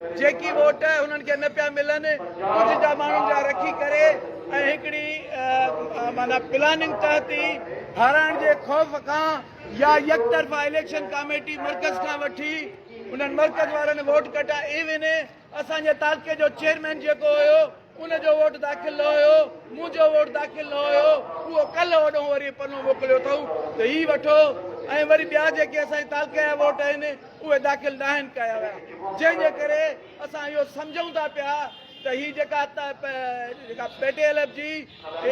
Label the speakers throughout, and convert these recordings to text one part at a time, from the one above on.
Speaker 1: जेकी वोट उन्हनि खे न पिया मिलनि कुझु जा माण्हुनि जा रखी करे ऐं हिकिड़ी माना प्लानिंग तहत ई हाराइण जे ख़ौफ़ खां या यकतरफ़ा इलेक्शन कमेटी मर्कज़ खां वठी उन्हनि मर्कज़ वारनि वोट कटा इवन असांजे तालुके जो चेयरमैन जेको हुयो उनजो वोट दाख़िल न हुयो मुंहिंजो वोट दाख़िल न हुयो उहो कल्ह होॾो वरी पनो मोकिलियो अथऊं त हीअ वठो ऐं वरी ॿिया जेके असांजे तालुके जा वोट आहिनि उहे दाख़िल न आहिनि कया विया जंहिंजे करे असां इहो सम्झूं था पिया त हीअ जेका पटेल जी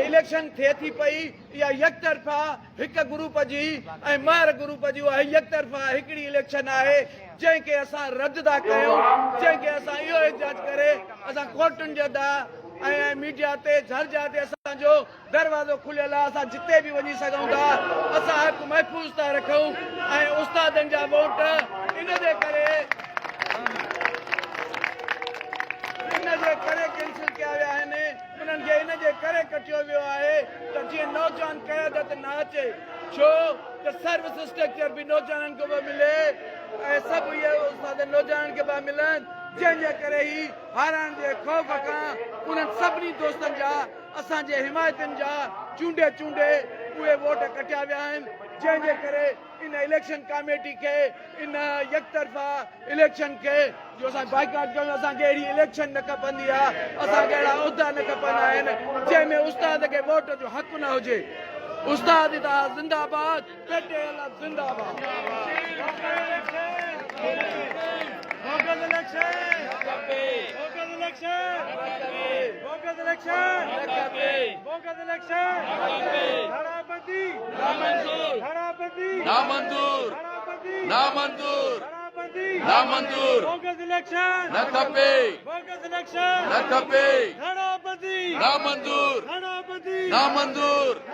Speaker 1: इलेक्शन थिए थी पई इहा यकतरफ़ा हिकु ग्रुप जी ऐं महर ग्रुप जी उहा यकतरफ़ा हिकिड़ी इलेक्शन आहे जंहिंखे असां रद्द था कयूं जंहिंखे असां इहो एहतिजाज करे असां कोर्टुनि जे ॾांहुं ऐं मीडिया ते झर्जा ते असांजो दरवाज़ो खुलियल आहे असां जिते बि वञी सघूं था असां हक़ महफ़ूज़ था रखूं ऐं उस्तादनि जा वोट इन जे करे कैंसिल किया विया आहिनि उन्हनि खे इन जे करे कटियो वियो आहे त जीअं नौजवान क़यादत न अचे छो त सर्विस स्ट्रक्चर बि नौजवाननि खे बि मिले ऐं सभु इहे उस्ताद नौजवाननि खे बि मिलनि जंहिंजे करे ई हाराइण जे ख़ौफ़ खां उन्हनि सभिनी दोस्तनि जा असांजे हिमायतुनि जा चूंडे चूंडे उहे वोट कटिया विया आहिनि जंहिंजे करे इन इलेक्शन कमेटी खे इन यकतरफ़ा इलेक्शन खे जो असां बाइकाट कयूं असांखे अहिड़ी इलेक्शन न खपंदी आहे असांखे अहिड़ा उहिदा न खपंदा आहिनि जंहिंमें उस्ताद खे वोट जो हक़ न हुजे उस्ताद जिंदाबाद पटेल जिंदाबाद
Speaker 2: बोगस इलेक्शन
Speaker 3: नामंजूर बोगस इलेक्शन न खपे नामंजूर
Speaker 2: नामंजूर